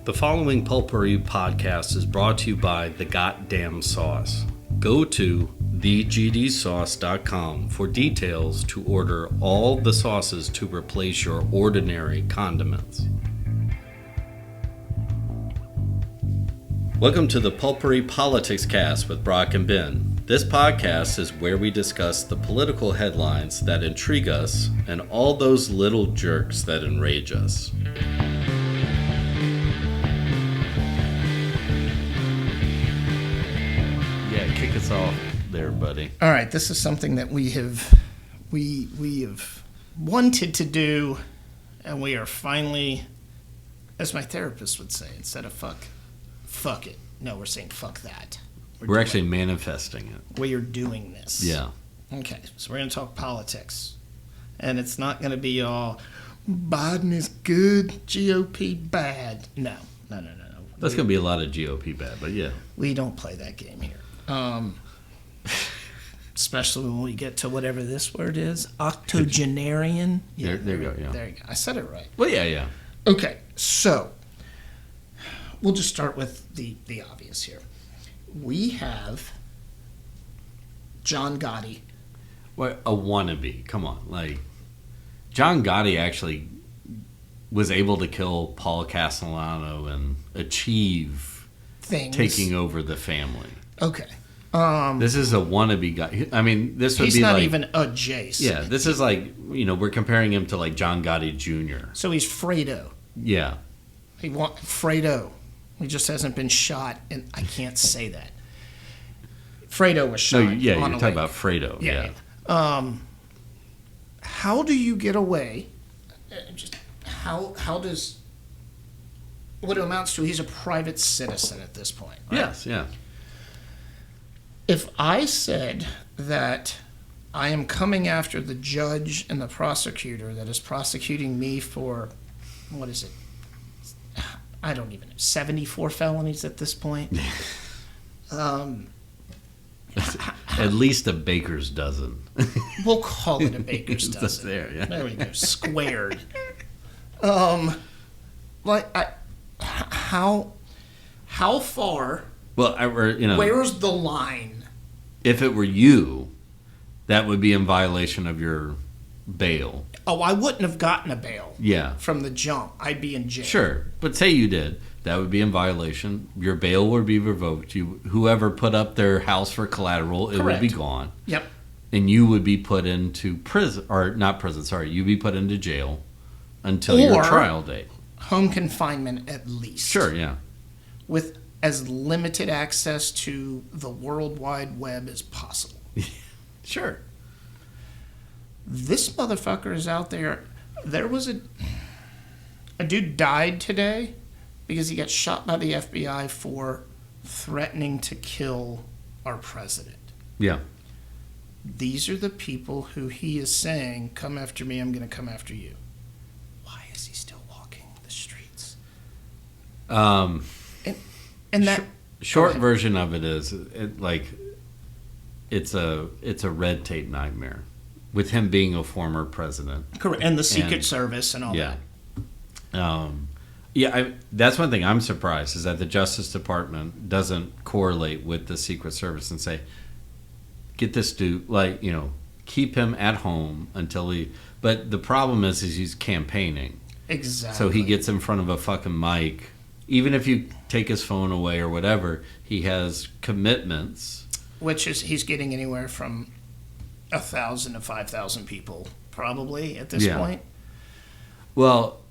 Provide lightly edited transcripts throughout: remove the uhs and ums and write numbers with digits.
The following Pulpery podcast is brought to you by The Goddamn Sauce. Go to thegdsauce.com for details to order all the sauces to replace your ordinary condiments. Welcome to the Pulpery Politicscast with Brock and Ben. This podcast is where we discuss the political headlines that intrigue us and all those little jerks that enrage us. Yeah, kick us off there, buddy. All right, this is something that we have wanted to do, and we are finally, as my therapist would say, instead of fuck it. No, we're saying fuck that. We're actually manifesting it. We are doing this. Yeah. Okay, so we're going to talk politics. And it's not going to be all, Biden is good, GOP bad. No. That's going to be a lot of GOP bad, but yeah. We don't play that game here. Especially when we get to whatever this word is, octogenarian. Yeah, there you go, yeah. There you go. I said it right. Well, yeah. Okay, so we'll just start with the obvious here. We have John Gotti. What a wannabe. Come on. Like, John Gotti actually was able to kill Paul Castellano and achieve things taking over the family. Okay. This is a wannabe guy. I mean, this would he's be not like, even a Jace. Yeah, this is like, we're comparing him to like John Gotti Jr. So he's Fredo. Yeah. Fredo. He just hasn't been shot, and I can't say that. Fredo was shot. No, yeah, you're talking about Fredo. Yeah. How do you get away? How does what it amounts to? He's a private citizen at this point. Right? Yes, yeah. If I said that I am coming after the judge and the prosecutor that is prosecuting me for, what is it? I don't even know, 74 felonies at this point. At least a baker's dozen. We'll call it a baker's dozen. There, yeah. There we go, squared. How far? Well, where's the line? If it were you, that would be in violation of your bail. Oh, I wouldn't have gotten a bail. Yeah. From the jump. I'd be in jail. Sure. But say you did. That would be in violation. Your bail would be revoked. Whoever put up their house for collateral, it would be gone. Yep. And you would be put into prison, or not prison, sorry. You'd be put into jail until your trial date. Home confinement at least. Sure, yeah. With as limited access to the World Wide Web as possible. Sure. This motherfucker is out there. There was a dude died today because he got shot by the FBI for threatening to kill our president. Yeah. These are the people who he is saying, come after me, I'm going to come after you. Why is he still walking the streets? And that short version of it is it's a red tape nightmare with him being a former president. Correct, and the Secret Service and all that. That's one thing I'm surprised is that the Justice Department doesn't correlate with the Secret Service and say, get this dude, keep him at home until he. But the problem is he's campaigning. Exactly. So he gets in front of a fucking mic. Even if you take his phone away or whatever, he has commitments. Which is, he's getting anywhere from 1,000 to 5,000 people, probably, at this point. Well,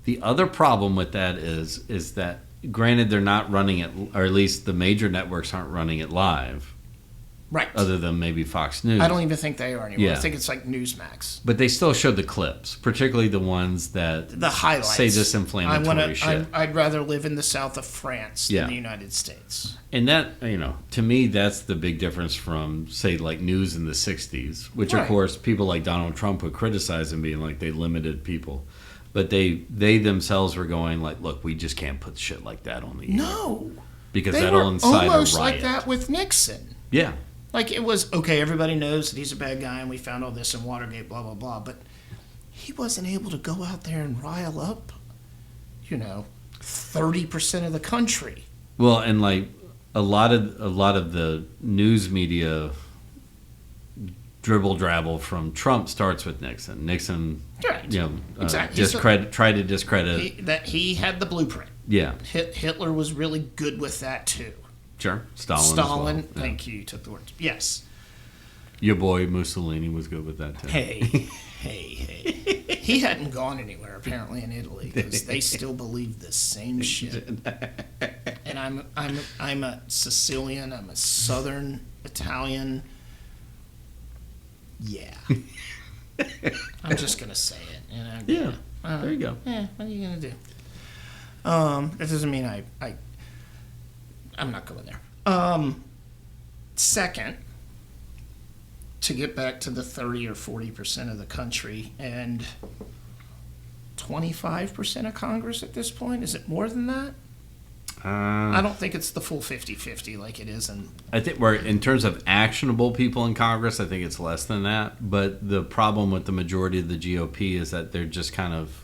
the other problem with that is that, granted, they're not running it, or at least the major networks aren't running it live. Right. Other than maybe Fox News. I don't even think they are anymore. Yeah. I think it's like Newsmax. But they still show the clips, particularly the ones that the highlights. Say this inflammatory shit. I'd rather live in the south of France than the United States. And that, to me, that's the big difference from, say, like news in the 60s, which, of course, people like Donald Trump would criticize and being like they limited people. But they themselves were going like, look, we just can't put shit like that on the air. No. Because that'll incite a riot. Almost like that with Nixon. Yeah. Like, it was, okay, everybody knows that he's a bad guy and we found all this in Watergate, blah, blah, blah. But he wasn't able to go out there and rile up, 30% of the country. Well, and like a lot of the news media dribble drabble from Trump starts with Nixon. Nixon, Right. Exactly. Try to discredit that he had the blueprint. Yeah. Hitler was really good with that too. Sure. Stalin. As well. Thank you. You took the words. Yes. Your boy Mussolini was good with that too. Hey. He hadn't gone anywhere apparently in Italy because they still believe the same shit. And I'm a Sicilian. I'm a Southern Italian. Yeah. I'm just gonna say it. You know? Yeah. There you go. Yeah. What are you gonna do? That doesn't mean I'm not going there. Second, to get back to the 30 or 40% of the country and 25% of Congress at this point, is it more than that? I don't think it's the full 50-50 like it is. I think we're in terms of actionable people in Congress, I think it's less than that. But the problem with the majority of the GOP is that they're just kind of,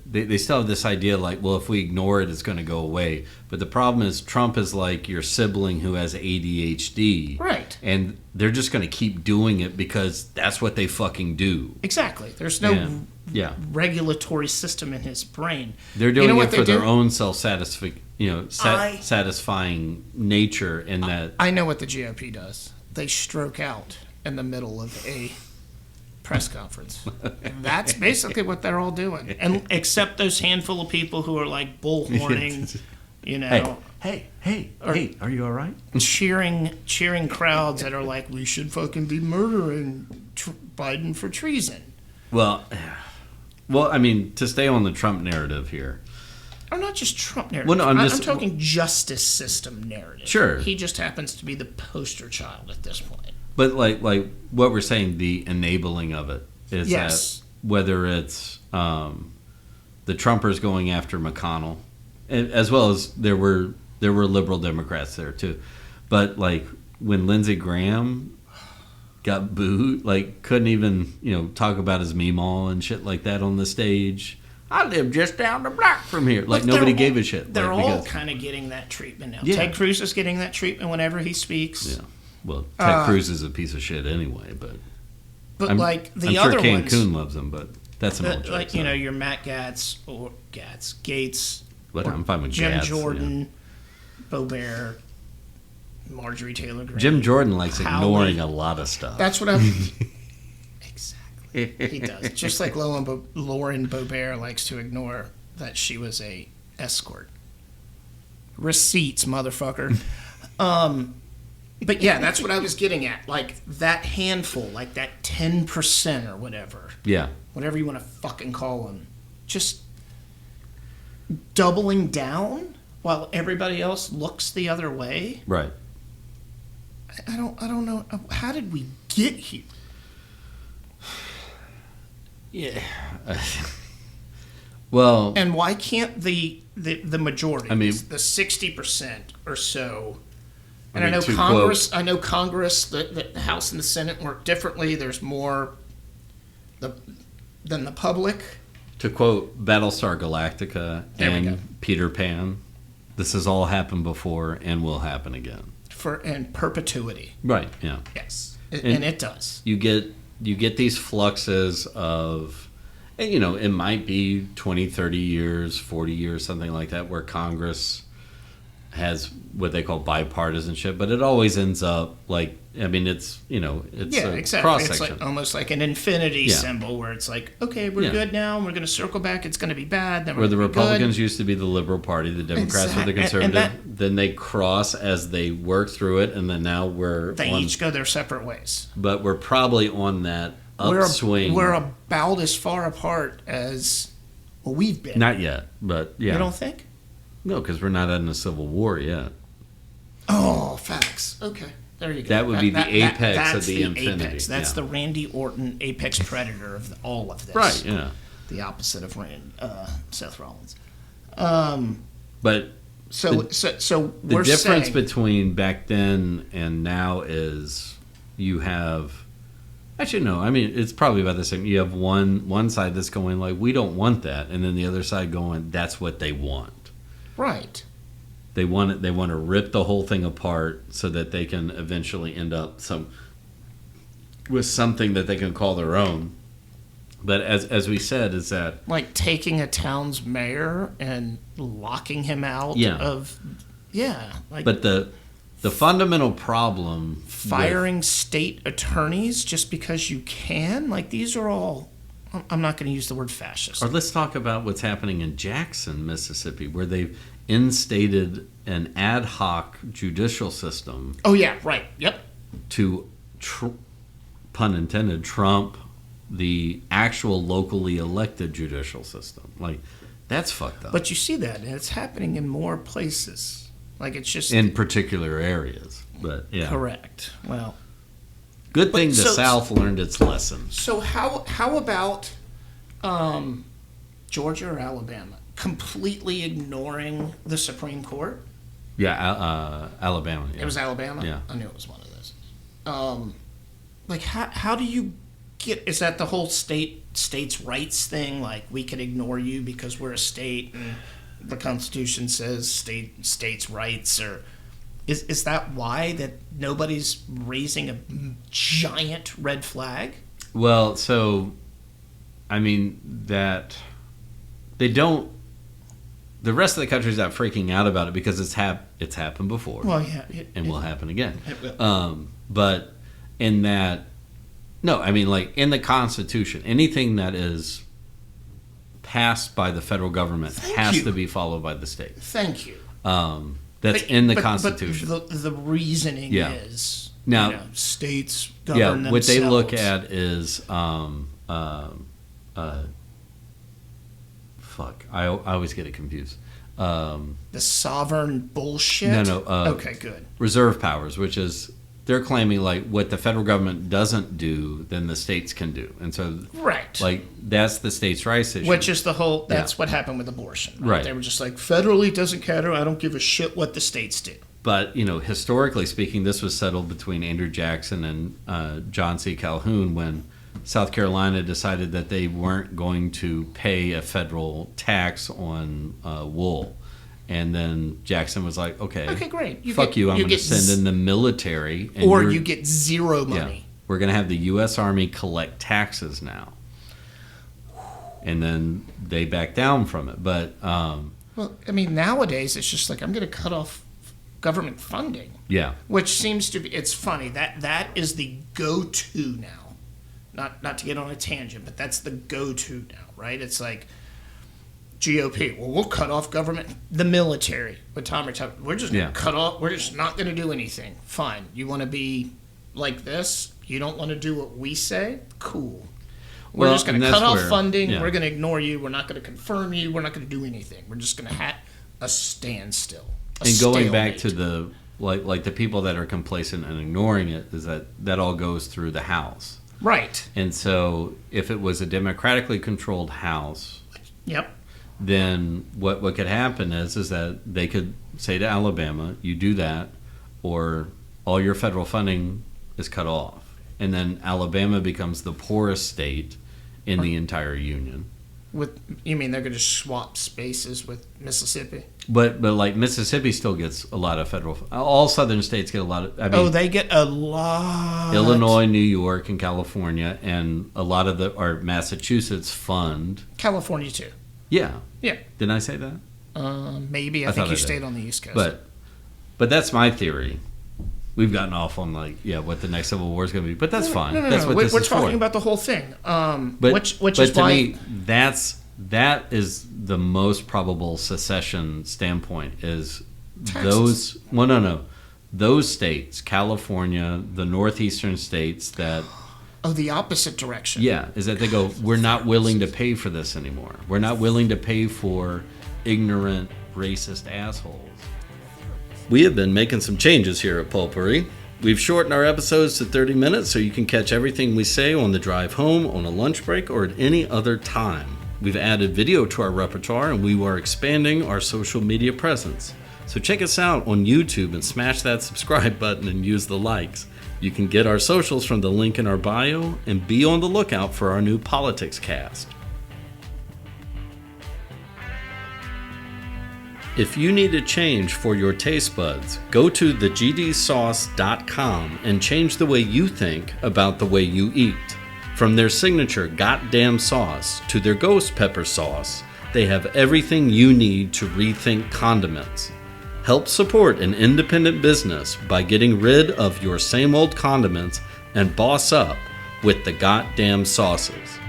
they still have this idea like, well, if we ignore it, it's going to go away. But the problem is Trump is like your sibling who has ADHD. Right. And they're just going to keep doing it because that's what they fucking do. Exactly. There's no regulatory system in his brain. They're doing it for their own satisfying nature in that. I know what the GOP does. They stroke out in the middle of a press conference. That's basically what they're all doing, and except those handful of people who are like bullhorning, Hey, are you all right? cheering crowds that are like, we should fucking be murdering Biden for treason. Well, I mean, to stay on the Trump narrative here. Or not just Trump narrative. Well, no, I'm talking justice system narrative. Sure. He just happens to be the poster child at this point. But like what we're saying, the enabling of it is that whether it's the Trumpers going after McConnell, as well as there were liberal Democrats there too, but like when Lindsey Graham got booed, like couldn't even talk about his meemaw and shit like that on the stage. I live just down the block from here. Like nobody gave a shit. They're all kind of getting that treatment now. Yeah. Ted Cruz is getting that treatment whenever he speaks. Yeah. Well, Ted Cruz is a piece of shit anyway, but like the I'm other sure ones, Cancun loves him, but that's an old joke. Like your Matt Gaetz or Gates. What I'm fine with Jim Gaetz, Jordan, Boebert, Marjorie Taylor Greene. Jim Jordan likes ignoring a lot of stuff. That's what I'm. Exactly, he does. Just like Lauren Boebert likes to ignore that she was a escort. Receipts, motherfucker. But yeah, that's what I was getting at. Like that handful, like that 10% or whatever. Yeah. Whatever you want to fucking call them. Just doubling down while everybody else looks the other way. Right. I don't know. How did we get here? Yeah. Well. And why can't the majority, I mean, the 60% or so. And I know Congress, the House and the Senate work differently. There's more than the public. To quote Battlestar Galactica and Peter Pan, this has all happened before and will happen again. In perpetuity. Right, yeah. Yes, and it does. You get these fluxes of, and it might be 20, 30 years, 40 years, something like that, where Congress has what they call bipartisanship, but it always ends up like, I mean, it's exactly. cross-section. It's almost like an infinity symbol where it's like, okay, we're good now, we're going to circle back, it's going to be bad, then we're where the Republicans good. Used to be the liberal party, the Democrats were the conservative, then they cross as they work through it, and then now they each go their separate ways. But we're probably on that upswing. We're about as far apart as we've been. Not yet, but yeah. You don't think? No, because we're not in a civil war yet. Oh, facts. Okay, there you go. That would be the apex of the infinity. Apex. That's the Randy Orton apex predator of all of this. Right, yeah. The opposite of Seth Rollins. But so the difference between back then and now is you have Actually, no. I mean, it's probably about the same. You have one side that's going like, we don't want that, and then the other side going, that's what they want. Right. They want it. They want to rip the whole thing apart so that they can eventually end up with something that they can call their own. But as we said, is that like taking a town's mayor and locking him out of like. But the fundamental problem firing state attorneys just because you can, like, these are all. I'm not going to use the word fascist. Or let's talk about what's happening in Jackson, Mississippi, where they've instated an ad hoc judicial system. Oh yeah, right. Yep. To pun intended, trump the actual locally elected judicial system. Like, that's fucked up. But you see that, and it's happening in more places. Like, it's just in particular areas. But yeah, correct. Well, good thing the South learned its lesson. So how about Georgia or Alabama completely ignoring the Supreme Court? Yeah, Alabama. Yeah. It was Alabama. Yeah, I knew it was one of those. Like, how do you get? Is that the whole states' rights thing? Like, we can ignore you because we're a state, and the Constitution says states' rights, or is that why that nobody's raising a giant red flag? Well, so I mean that they don't. The rest of the country's not freaking out about it because it's happened before. Well, yeah, and will happen again. It will. But in that, no, I mean, like, in the Constitution, anything that is passed by the federal government has to be followed by the state. Thank you. That's in the Constitution. But the reasoning is now states govern themselves. What they look at is fuck. I always get it confused. The sovereign bullshit. No. Okay, good. Reserve powers, which is they're claiming like what the federal government doesn't do, then the states can do, and so right, like that's the states' rights issue, which is the whole. That's what happened with abortion. Right? They were just like, federally doesn't matter. I don't give a shit what the states do. But historically speaking, this was settled between Andrew Jackson and John C. Calhoun when South Carolina decided that they weren't going to pay a federal tax on wool. And then Jackson was like, okay, great. Fuck you. I'm going to send in the military. And or you get zero money. Yeah, we're going to have the U.S. Army collect taxes now. And then they back down from it. But well, I mean, nowadays it's just like, I'm going to cut off government funding. Yeah. Which seems to be, it's funny, that is the go-to now. Not to get on a tangent, but that's the go-to now, right? It's like, GOP, well, we'll cut off government, the military. With Tom Retallack, we're just going to cut off. We're just not going to do anything. Fine. You want to be like this? You don't want to do what we say? Cool. We're just going to cut off funding. Yeah. We're going to ignore you. We're not going to confirm you. We're not going to do anything. We're just going to have a standstill. And going back to the like the people that are complacent and ignoring it is that all goes through the House. Right. And so if it was a democratically controlled House. Yep. Then what could happen is that they could say to Alabama, you do that, or all your federal funding is cut off. And then Alabama becomes the poorest state in the entire union. You mean they're going to swap spaces with Mississippi? But like Mississippi still gets a lot of federal. All southern states get a lot of. They get a lot. Illinois, New York, and California, and a lot of or Massachusetts fund. California too. Yeah. Yeah. Didn't I say that? Maybe. I think you stayed on the East Coast. But that's my theory. We've gotten off on what the next Civil War is going to be. But that's fine. No. That's what we're talking about the whole thing. Which is to why me, that is the most probable secession standpoint is Texas. those states, California, the northeastern states that. Oh, the opposite direction. Yeah, is that they go, we're not willing to pay for this anymore. We're not willing to pay for ignorant, racist assholes. We have been making some changes here at Pulpery. We've shortened our episodes to 30 minutes so you can catch everything we say on the drive home, on a lunch break, or at any other time. We've added video to our repertoire, and we are expanding our social media presence. So check us out on YouTube and smash that subscribe button and use the likes. You can get our socials from the link in our bio and be on the lookout for our new Politicscast. If you need a change for your taste buds, go to thegdsauce.com and change the way you think about the way you eat. From their signature goddamn sauce to their ghost pepper sauce, they have everything you need to rethink condiments. Help support an independent business by getting rid of your same old condiments and boss up with the goddamn sauces.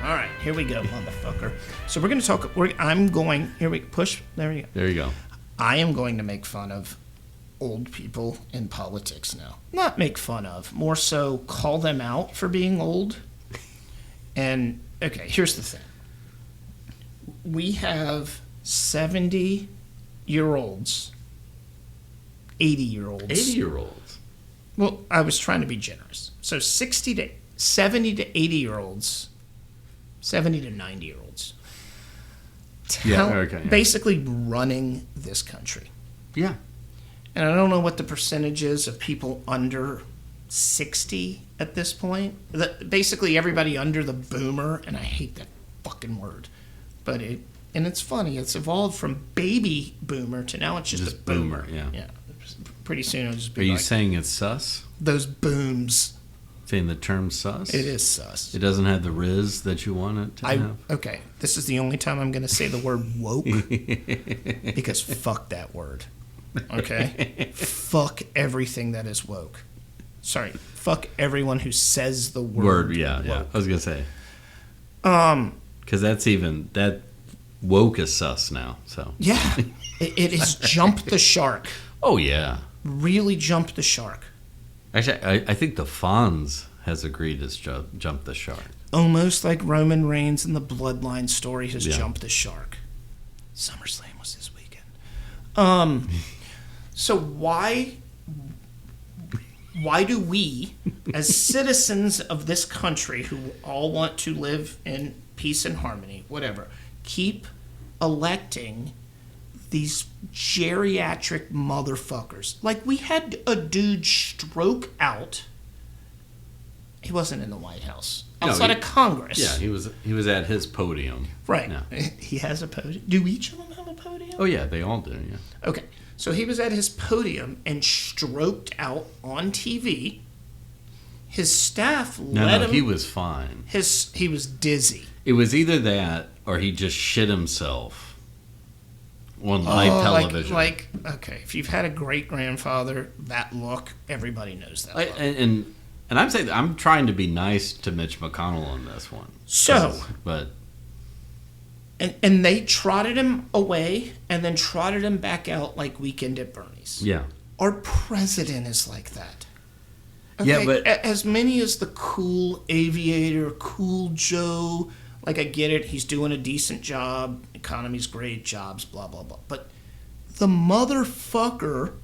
All right, here we go, motherfucker. So we're going to talk. There we push. There we go. There you go. I am going to make fun of old people in politics now. Not make fun of, more so call them out for being old. And okay, here's the thing. We have 70-year-olds, 80-year-olds. 80-year-olds. Well, I was trying to be generous. So 70 to 80-year-olds, 70 to 90-year-olds. Basically running this country. Yeah. And I don't know what the percentage is of people under 60 at this point. Basically everybody under the boomer, and I hate that fucking word. But it's funny. It's evolved from baby boomer to now it's just a boomer. Yeah. Pretty soon it'll just be Are you saying it's sus? Those booms. Saying the term sus? It is sus. It doesn't have the riz that you want it to have? Okay, this is the only time I'm going to say the word woke. Because fuck that word. Okay? Fuck everything that is woke. Sorry, fuck everyone who says the word yeah. woke. I was going to say. Because that woke is sus now, so. Yeah, it has jumped the shark. Oh, yeah. Really jumped the shark. Actually, I think the Fonz has agreed it's jumped the shark. Almost like Roman Reigns and the Bloodline story has jumped the shark. SummerSlam was this weekend. So why do we, as citizens of this country who all want to live in peace and harmony, whatever, keep electing these geriatric motherfuckers? Like, we had a dude stroke out. He wasn't in the White House. Outside of Congress. Yeah, he was at his podium. Right. Yeah. He has a podium. Do each of them have a podium? Oh, yeah, they all do, yeah. Okay. So he was at his podium and stroked out on TV. His staff let him... he was fine. He was dizzy. It was either that or he just shit himself on live television. Okay, if you've had a great-grandfather, that look, everybody knows that look. And I'm saying I'm trying to be nice to Mitch McConnell on this one. But they trotted him away and then trotted him back out like Weekend at Bernie's. Yeah. Our president is like that. Okay? Yeah, but as many as the cool aviator, cool Joe, like I get it, he's doing a decent job, economy's great, jobs, blah, blah, blah. But the motherfucker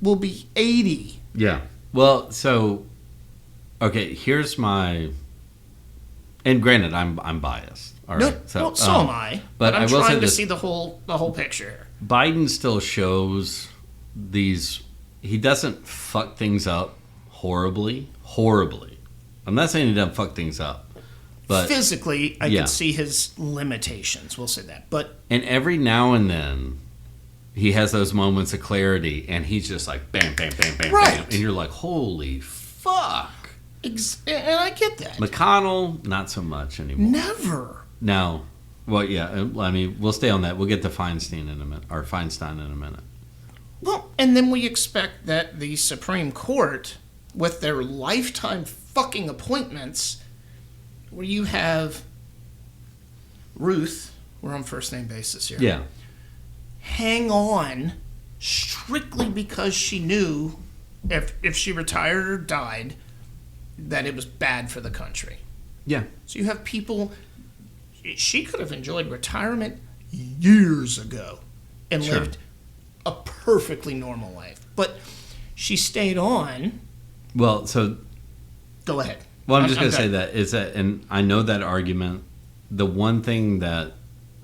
will be 80. Yeah. Well, so, okay, here's my, and granted, I'm biased. All right. So am I. But I'm trying to see the whole picture. Biden still shows these, he doesn't fuck things up horribly. I'm not saying he doesn't fuck things up. But physically, I can see his limitations. We'll say that. And every now and then, he has those moments of clarity, and he's just like, bam, bam, bam, bam, bam. And you're like, holy fuck. And I get that. McConnell, not so much anymore. Never. No. Well, yeah, I mean, we'll stay on that. We'll get to Feinstein in a minute. Well, and then we expect that the Supreme Court, with their lifetime fucking appointments, where you have Ruth, we're on first name basis here. Yeah. Hang on strictly because she knew if she retired or died that it was bad for the country. Yeah. So you have people, she could have enjoyed retirement years ago and lived a perfectly normal life. But she stayed on. Well, so. Go ahead. Well, I'm just going to say that is that, and I know that argument. The one thing that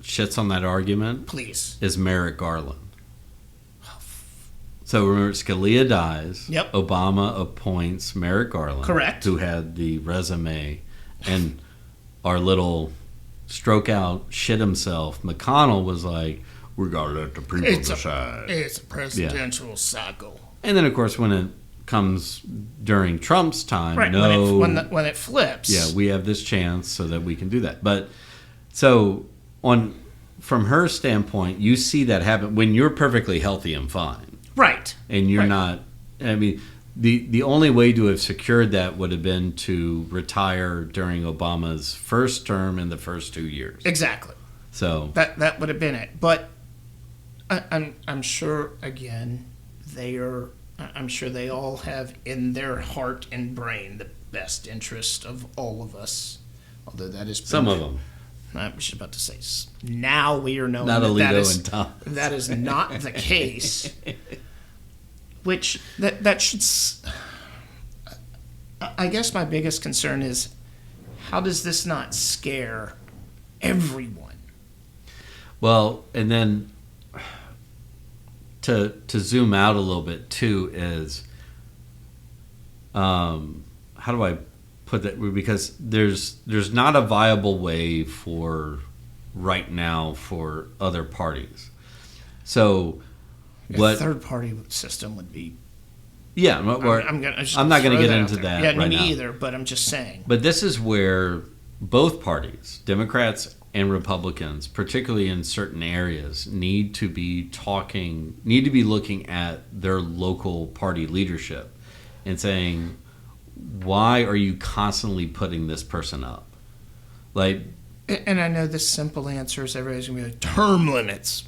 shits on that argument, please, is Merrick Garland. So remember, Scalia dies. Yep. Obama appoints Merrick Garland. Correct. Who had the resume. And our little stroke out, shit himself, McConnell was like, we got to let the people decide. It's a presidential cycle. And then, of course, when it comes during Trump's time, right, when it flips. Yeah, we have this chance so that we can do that. But so from her standpoint, you see that happen when you're perfectly healthy and fine. Right. And you're not, I mean, the only way to have secured that would have been to retire during Obama's first term in the first 2 years. Exactly. So that would have been it. But I'm sure, again, I'm sure they all have in their heart and brain the best interest of all of us. Although that is some of them. I was just about to say, now we are knowing not that and Tom. That is not the case. Which that should. I guess my biggest concern is, how does this not scare everyone? Well, and then to zoom out a little bit too is, how do I put that? Because there's not a viable way for right now for other parties. So what third party system would be? Yeah, I'm not going to get into that. Yeah, right me now. either. But I'm just saying. But this is where both parties, Democrats and Republicans, particularly in certain areas, need to be looking at their local party leadership and saying, why are you constantly putting this person up? Like, and I know the simple answer is everybody's going to be like, term limits.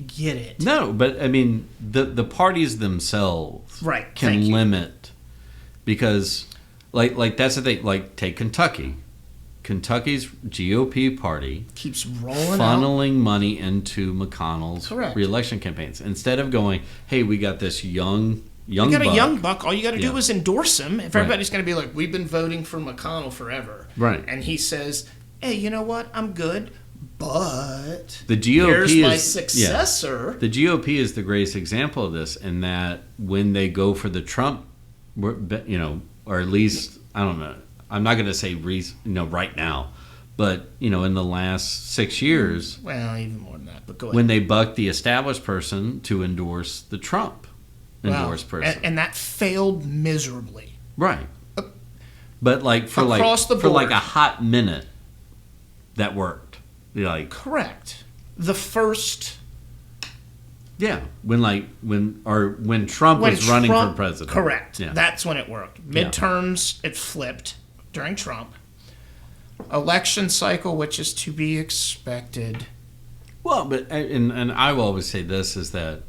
Get it. No, but I mean, the parties themselves can limit, because like that's the thing. Like, take Kentucky. Kentucky's GOP party keeps rolling funneling money into McConnell's Correct. reelection campaigns instead of going, hey, we got this young you got buck. a young buck. All you got to do is endorse him. If everybody's going to be like, we've been voting for McConnell forever, right? And he says, hey, you know what? I'm good. But the GOP here's my successor. Yeah, the GOP is the greatest example of this, in that when they go for the Trump, or at least, I don't know, I'm not going to say right now, but in the last 6 years, well, even more than that. But go ahead. When they bucked the established person to endorse the Trump endorsed person, and that failed miserably. Right. But for a hot minute, that worked. Correct. The first. Yeah, when Trump was running for president. Correct. Yeah. That's when it worked. Midterms, it flipped during Trump. Election cycle, which is to be expected. Well, but and I will always say this, is that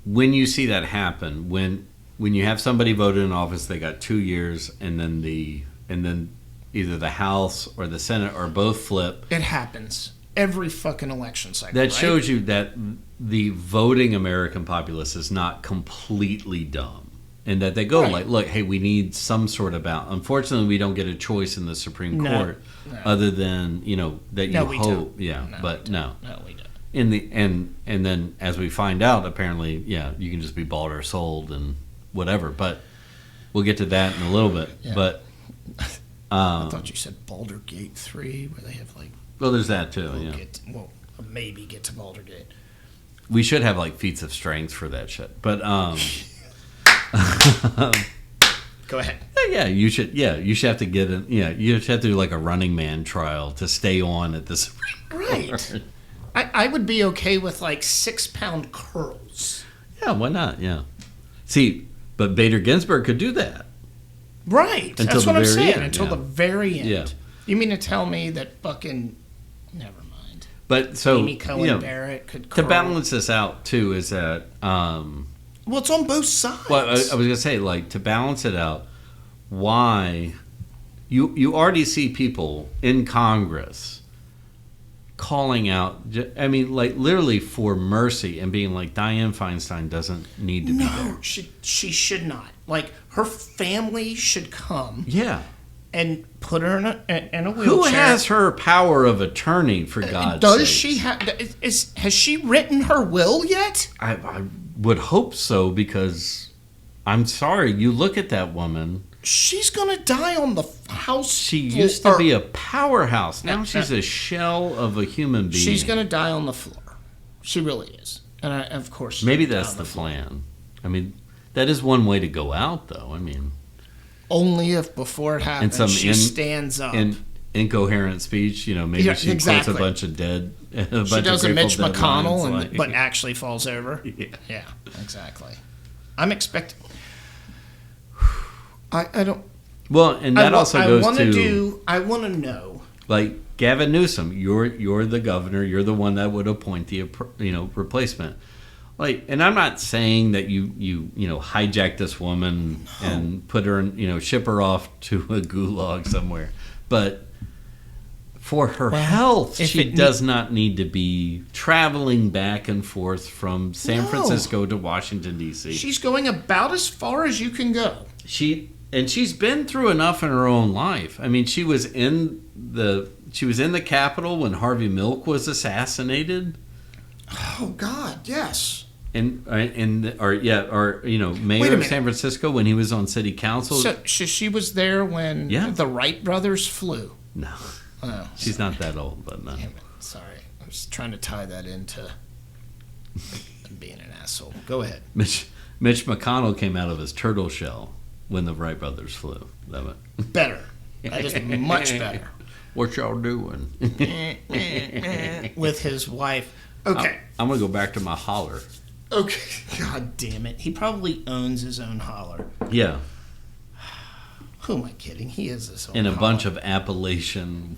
when you see that happen, when you have somebody voted in office, they got 2 years, and then either the House or the Senate or both flip. It happens every fucking election cycle. That shows you that the voting American populace is not completely dumb, and that they go look, hey, we need some sort of balance. Unfortunately, we don't get a choice in the Supreme Court, other than that you hope. No, we don't. And then as we find out, apparently, you can just be bought or sold and whatever. But we'll get to that in a little bit. Yeah. But I thought you said Baldur's Gate 3, where they have well, there's that too. We'll maybe get to Baldur's Gate. We should have feats of strength for that shit. But go ahead. Yeah, you should. Yeah, you should have to get in. Yeah, you should have to do a Running Man trial to stay on at the Supreme Court. Right. I would be okay with 6-pound curls. Yeah, why not? Yeah. See, but Bader Ginsburg could do that. Right. That's what I'm saying. Until the very end. Yeah. You mean to tell me that fucking... Never mind. But so... Amy Cohen Barrett could curl. To balance this out, too, is that... well, it's on both sides. Well, I was going to say, to balance it out, why... You already see people in Congress calling out... I mean, literally for mercy, and being like, Dianne Feinstein doesn't need to be there. No, she should not. Her family should come. Yeah. And put her in a wheelchair. Who has her power of attorney, for God's sake? Does she have? Has she written her will yet? would hope so, because I'm sorry, you look at that woman. She's going to die on the house She floor. used to be a powerhouse. Now she's a shell of a human being. She's going to die on the floor. She really is. And of course, maybe that's the plan. I mean, that is one way to go out, though. I mean, only if before it happens she stands up. In incoherent speech, maybe she quotes a bunch of dead. She does a Mitch McConnell, but actually falls over. Yeah, exactly. I'm expecting. I don't. Well, and that also goes I want to know. Like Gavin Newsom, you're the governor. You're the one that would appoint the replacement. And I'm not saying that you hijack this woman and put her in, ship her off to a gulag somewhere, but for her health, she does not need to be traveling back and forth from San Francisco to Washington D.C. She's going about as far as you can go. She's been through enough in her own life. I mean, she was in the Capitol when Harvey Milk was assassinated. Oh God, yes. Mayor of San Francisco when he was on city council. So she was there when the Wright brothers flew. No, she's not that old, but no. Damn it. Sorry, I was trying to tie that into being an asshole. Go ahead. Mitch McConnell came out of his turtle shell when the Wright brothers flew. Better. That is much better. What y'all doing? With his wife. Okay. I'm going to go back to my holler. Okay. God damn it. He probably owns his own holler. Yeah. Who am I kidding? He is his own and a holler. Bunch of Appalachian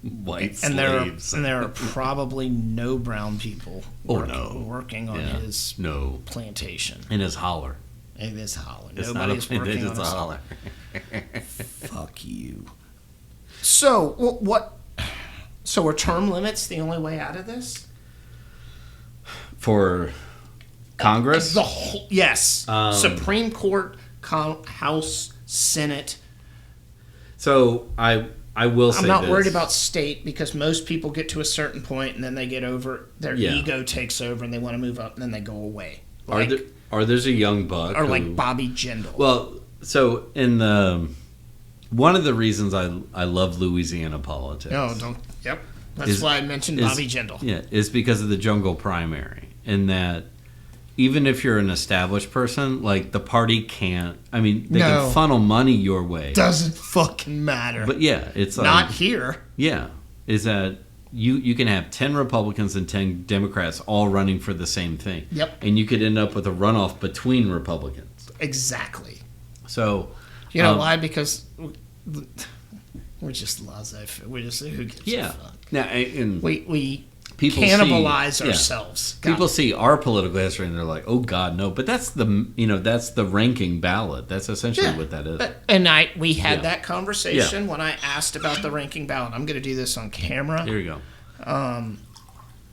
white slaves. There are probably no brown people working on his plantation. In his holler. In his holler. It's Nobody's not working on his holler. Fuck you. So, what? So are term limits the only way out of this? For Congress? Yes. Supreme Court, House, Senate. So I will say I'm not worried about state, because most people get to a certain point and then they get over, their ego takes over and they want to move up and then they go away. There's a young buck. Or like Bobby Jindal. Well, so one of the reasons I love Louisiana politics. Yep. That's why I mentioned Bobby Jindal. Yeah, is because of the jungle primary. And that even if you're an established person, like the party can't, I mean, they can funnel money your way. Doesn't fucking matter. But yeah, it's like. Not here. Yeah. Is that you can have 10 Republicans and 10 Democrats all running for the same thing. Yep. And you could end up with a runoff between Republicans. Exactly. So. You know why? Because we're just laissez-faire. We're just, who gives a fuck? Now, and we cannibalize ourselves. People see our political history and they're like, "Oh God, no!" But that's the ranking ballot. That's essentially what that is. And we had that conversation when I asked about the ranking ballot. I'm going to do this on camera. Here you go.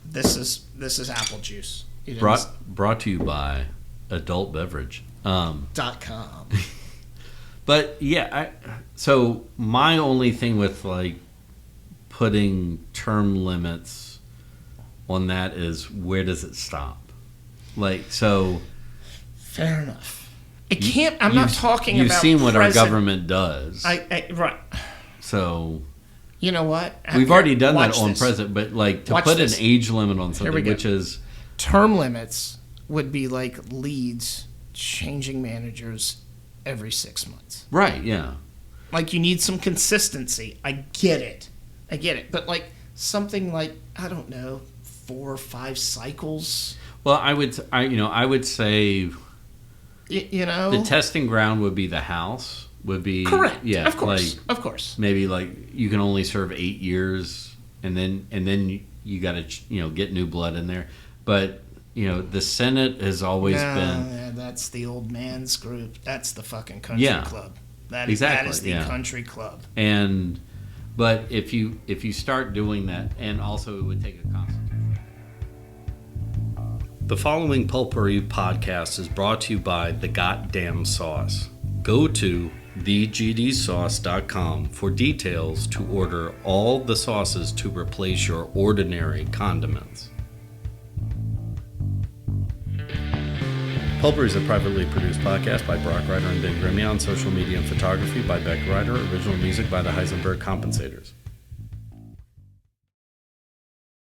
This is apple juice. Brought to you by Adult Beverage. .com. But yeah, so my only thing with like putting term limits on that is, where does it stop? Like, so. Fair enough. It can't. I'm not talking about. You've seen what our government does. Right. So. You know what? We've already done that on president, but like to put an age limit on something, which is. Term limits would be like Leeds changing managers every 6 months. Right, yeah. Like, you need some consistency. I get it. But like something like, I don't know, 4 or 5 cycles. Well, I would say the testing ground would be the House. Would be correct. Yeah, of course. Maybe like you can only serve 8 years, and then you got to get new blood in there. But the Senate has always been. Yeah, that's the old man's group. That's the fucking country club. That is the country club. But if you start doing that, and also it would take a constitution. The following Pulpery podcast is brought to you by The Goddamn Sauce. Go to thegdsauce.com for details to order all the sauces to replace your ordinary condiments. Pulper is a privately produced podcast by Brock Ryder and Ben Grimmie, on social media and photography by Beck Ryder, original music by the Heisenberg Compensators.